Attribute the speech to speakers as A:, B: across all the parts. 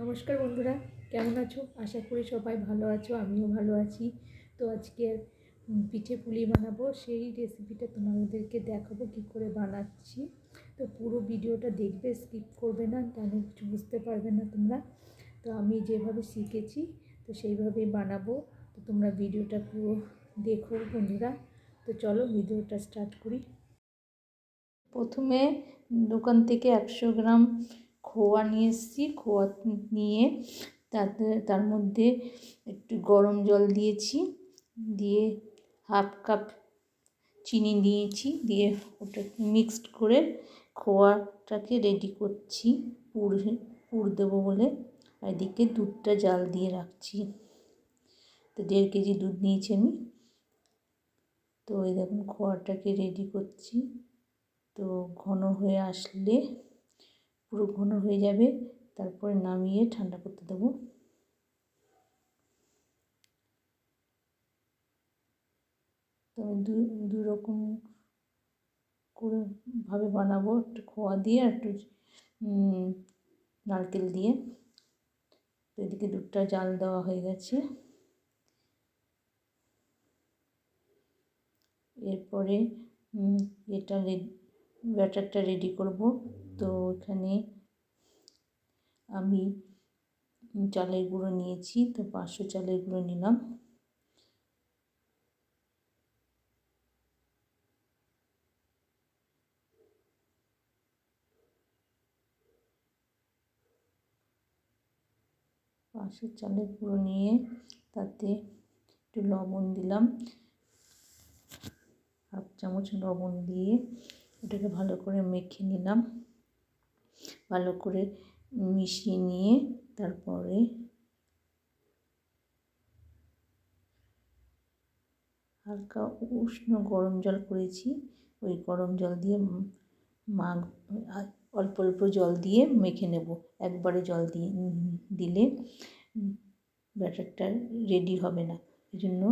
A: নমস্কার বন্ধুরা, কেমন আছো? আশা করি সবাই ভালো আছো, আমিও ভালো আছি। তো আজকে পিঠে পুলি বানাবো, সেই রেসিপিটা তোমাদেরকে দেখাবো কী করে বানাচ্ছি। তো পুরো ভিডিওটা দেখবে, স্কিপ করবে না, তাহলে কিছু বুঝতে পারবে না তোমরা। তো আমি যেভাবে শিখেছি তো সেইভাবেই বানাবো। তো তোমরা ভিডিওটা পুরো দেখো বন্ধুরা। তো চলো ভিডিওটা স্টার্ট করি। প্রথমে দোকান থেকে 100 গ্রাম খোয়া নিয়ে এসেছি। খোয়া নিয়ে তার মধ্যে একটু গরম জল দিয়েছি, দিয়ে হাফ কাপ চিনি দিয়েছি, দিয়ে ওটাকে মিক্সড করে খোয়াটাকে রেডি করছি পুর দেবো বলে। আর এদিকে দুধটা জাল দিয়ে রাখছি। তো 1.5 কেজি দুধ নিয়েছি আমি। তো এই দেখুন খোয়াটাকে রেডি করছি। তো ঘন হয়ে আসলে, পুরো ঘন হয়ে যাবে, তারপরে নামিয়ে ঠান্ডা করতে দেবো। তো আমি দু রকম করে ভাবে বানাবো, একটু খোয়া দিয়ে আর একটু নারকেল দিয়ে। তো এদিকে দুধটা জাল দেওয়া হয়ে গেছে। এরপরে ব্যাটারটা রেডি করব। তো এখানে আমি চালের গুঁড়ো নিয়েছি, তো 500 চালের গুঁড়ো নিলাম। পাঁচশো চালের গুঁড়ো নিয়ে তাতে একটু লবণ দিলাম, হাফ চামচ লবণ দিয়ে ওটাকে ভালো করে মেখে নিলাম। ভালো করে মিশিয়ে নিয়ে তারপরে হালকা উষ্ণ গরম জল করেছি, ওই গরম জল দিয়ে অল্প অল্প জল দিয়ে মেখে নেব। একবারে জল দিলে ব্যাটারটা রেডি হবে না, এই জন্য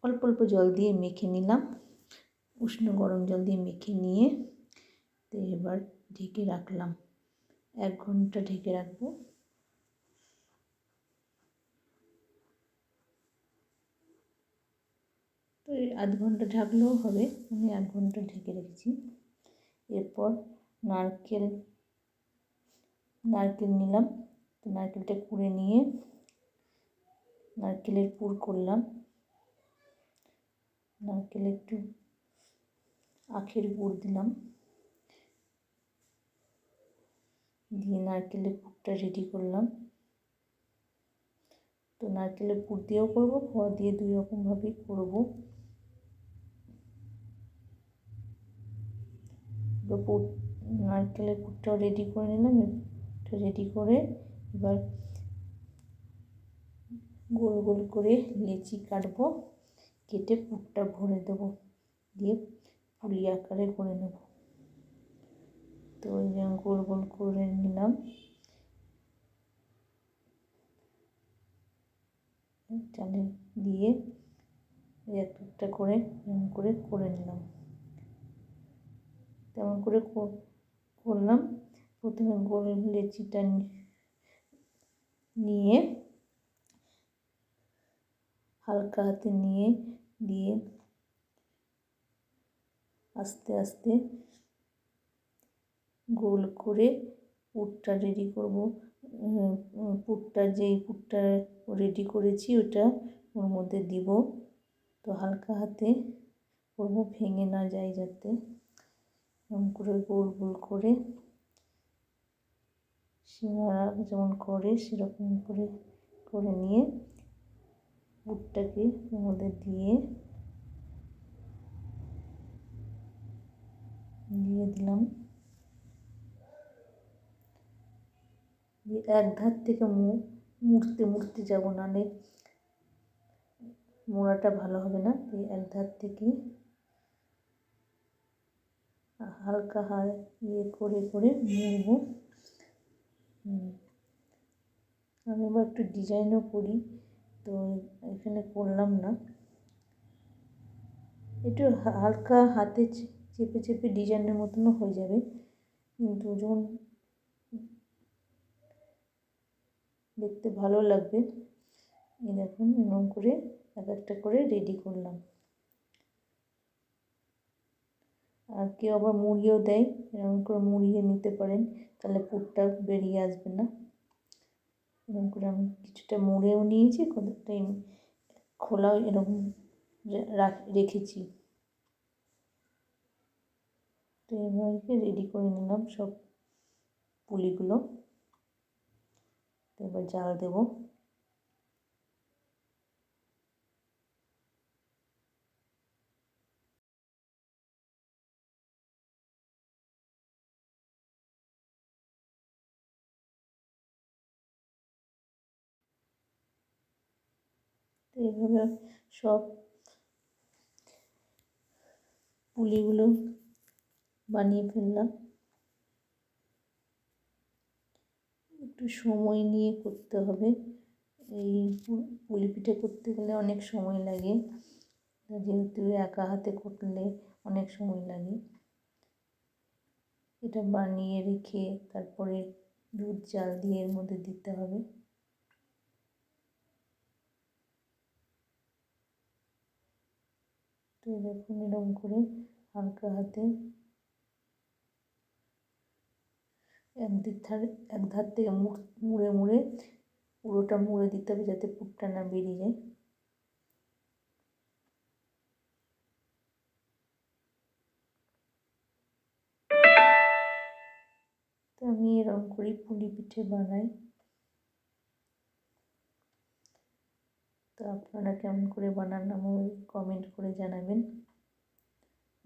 A: অল্প অল্প জল দিয়ে মেখে নিলাম। উষ্ণ গরম জল দিয়ে মেখে নিয়ে তো এবার ঢেকে রাখলাম। 1 ঘন্টা ঢেকে রাখবো। তো এই আধ ঘন্টা ঢাকলেও হবে, আমি 1 ঘন্টা ঢেকে রেখেছি। এরপর নারকেল নিলাম। তো নারকেলটা কুড়ে নিয়ে নারকেলের পুর করলাম। নারকেলে একটু আখের গুড় দিলাম, দিয়ে নারকেলের পুরটা রেডি করলাম। তো নারকেলের পুর দিয়েও করবো, খোয়া দিয়ে 2 রকমভাবেই করবো। তো নারকেলের পুরটাও রেডি করে নিলাম। এটা রেডি করে এবার গোল গোল করে লেচি কাটবো, কেটে পুরটা ভরে দেবো, দিয়ে পুলি আকারে করে নেব। তো ওই যেমন গোল গোল করে নিলাম, চালে দিয়ে একটা করে এমন করে নিলাম। তেমন করে করলাম। প্রথমে গোল লেচিটা নিয়ে হালকা হাতে দিয়ে আস্তে আস্তে গোল করে পুরটা রেডি করব। যেই পুরটা রেডি করেছি ওটা ওর মধ্যে দিব। তো হালকা হাতে করবো, ভেঙে না যায় যাতে। এরকম করে গোল গোল করে সিঙ্গাড়া যেমন করে সেরকম করে নিয়ে পুরটাকে ওর মধ্যে দিয়ে দিলাম। এক ধার থেকে মুড়তে যাব, নাহলে মোড়াটা ভালো হবে না। এক ধার থেকে হালকা করে মুড়বো। আমি এবার একটু ডিজাইনও করি, তো এখানে করলাম না। একটু হালকা হাতে চেপে চেপে ডিজাইনের মতনও হয়ে যাবে, কিন্তু যখন দেখতে ভালো লাগবে। এই দেখুন এরকম করে এক একটা করে রেডি করলাম। আর কেউ আবার মুড়িয়েও দেয়, এরকম করে মুড়িয়ে নিতে পারেন, তাহলে পুরটা বেরিয়ে আসবে না। এরকম করে আমি কিছুটা মুড়েও নিয়েছি, কতটাই খোলাও এরকম রেখেছি। তো এভাবে রেডি করে নিলাম সব পুলিগুলো। তো এবার জাল দেবো। তো এইভাবে সব পুলিগুলো বানিয়ে ফেললাম। একটু সময় নিয়ে করতে হবে, এই পুলি পিঠে করতে গেলে অনেক সময় লাগে, যেহেতু একা হাতে করলে অনেক সময় লাগে। এটা বানিয়ে রেখে তারপরে দুধ জাল দিয়ে এর মধ্যে দিতে হবে। তো দেখুন এরকম করে হালকা হাতে এক ধার থেকে মুড়ে মুড়ে পুরোটা মুড়ে দিতে হবে, যাতে পুরটা না বেরিয়ে যায়। তো আমি এরকম করেই পুলি পিঠে বানাই। তো আপনারা কেমন করে বানান আমাকে কমেন্ট করে জানাবেন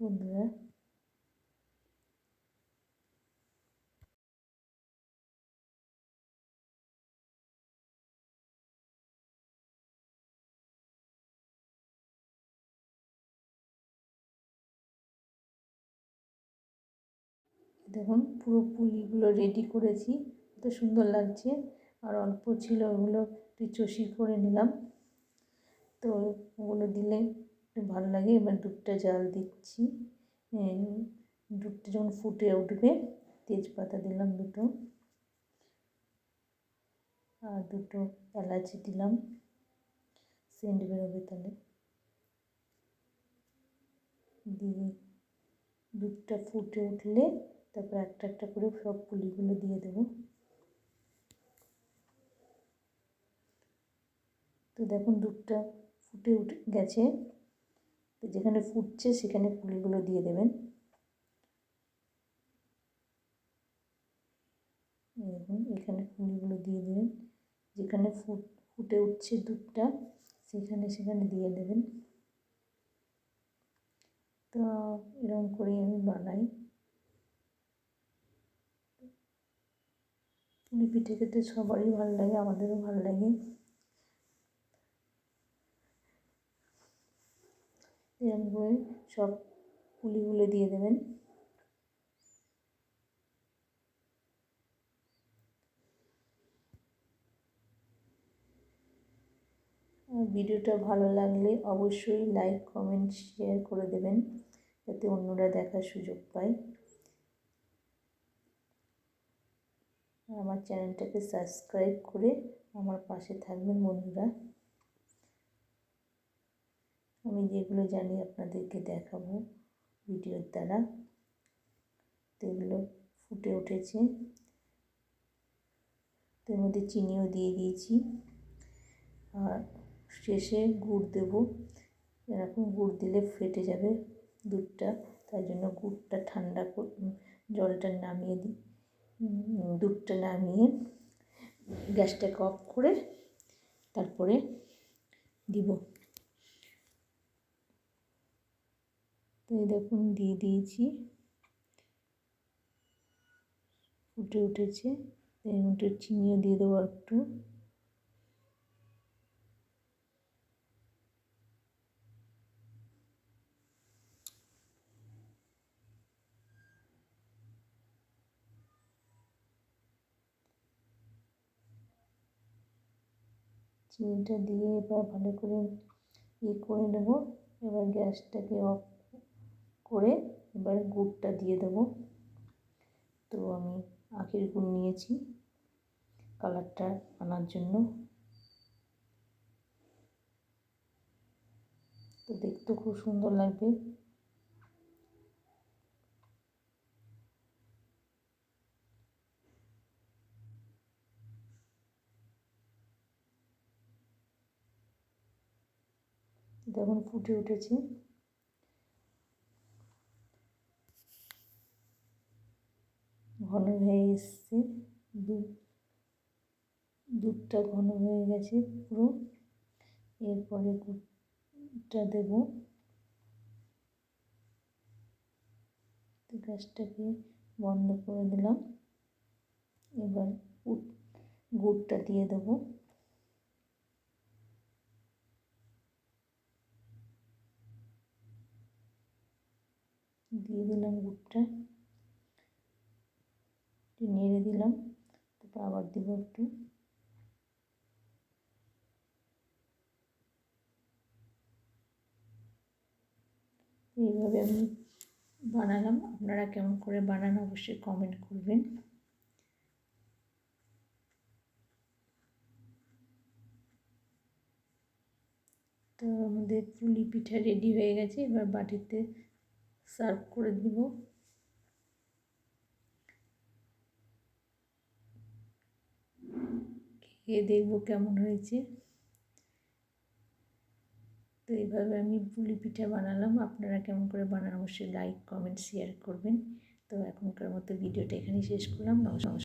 A: বন্ধুরা। দেখুন পুরো পুলিগুলো রেডি করেছি, কত সুন্দর লাগছে। আর অল্প ছিল, ওগুলো একটু চষি করে নিলাম। তো ওগুলো দিলে একটু ভালো লাগে। এবার দুধটা জাল দিচ্ছি। দুধটা যখন ফুটে উঠবে, তেজপাতা দিলাম দুটো, আর দুটো এলাচি দিলাম, সেন্ট বেরোবে তাহলে। দিয়ে দুধটা ফুটে উঠলে তারপর একটা একটা করে সব পুলিগুলো দিয়ে দেবো। তো দেখুন দুধটা ফুটে গেছে। তো যেখানে ফুটছে সেখানে পুলিগুলো দিয়ে দেবেন। দেখুন এখানে পুলিগুলো দিয়ে দেবেন, যেখানে ফুটে উঠছে দুধটা সেখানে দিয়ে দেবেন। তো এরকম করে আমি বানাই। পুলি পিঠে খেতে সবারই ভালো লাগে, আমাদেরও ভালো লাগে। এরকম করে সব পুলিগুলো দিয়ে দেবেন। আর ভিডিওটা ভালো লাগলে অবশ্যই লাইক কমেন্ট শেয়ার করে দেবেন, যাতে অন্যরা দেখার সুযোগ পায়। আমার চ্যানেলটাকে সাবস্ক্রাইব করে আমার পাশে থাকবেন বন্ধুরা। আমি যেগুলো জানি আপনাদেরকে দেখাবো ভিডিওর দ্বারা। তো এগুলো ফুটে উঠেছে, তো এর মধ্যে চিনিও দিয়ে দিয়েছি। আর শেষে গুড় দেবো। এরকম গুড় দিলে ফেটে যাবে দুধটা, তাই জন্য গুড়টা ঠান্ডা জলটা নামিয়ে দিই, দুধটা নামিয়ে গ্যাসটাকে অফ করে তারপরে দিব। তো এই দেখুন দিয়ে দিয়েছি, ফুটে উঠেছে। এর মধ্যে চিনিও দিয়ে দেবো একটু। চিনিটা দিয়ে এবার ভালো করে করে নেবো। এবার গ্যাসটাকে অফ করে এবার গুড়টা দিয়ে দেবো। তো আমি আখের গুড় নিয়েছি, কালারটা আনার জন্য। তো দেখতে খুব সুন্দর লাগবে। দেখুন ফুটে উঠেছে। ঘন হয়ে এসছে, দুধটা ঘন হয়ে গেছে পুরো। এরপরে দুধটা দেব। গ্যাসটাকে বন্ধ করে দিলাম। এবার গুড়টা দিয়ে দেবো। দিয়ে দিলাম গুড়টা, একটু নেড়ে দিলাম। তারপর আবার দেবো একটু। এইভাবে আমি বানালাম। আপনারা কেমন করে বানান অবশ্যই কমেন্ট করবেন। তো আমাদের পুলি পিঠা রেডি হয়ে গেছে। এবার বাটিতে সার্ভ করে দিব। খেয়ে দেখবো কেমন হয়েছে। তো এইভাবে আমি পুলি পিঠা বানালাম। আপনারা কেমন করে বানান অবশ্যই লাইক কমেন্ট শেয়ার করবেন। তো এখনকার মতো ভিডিওটা এখানেই শেষ করলাম। নমস্কার।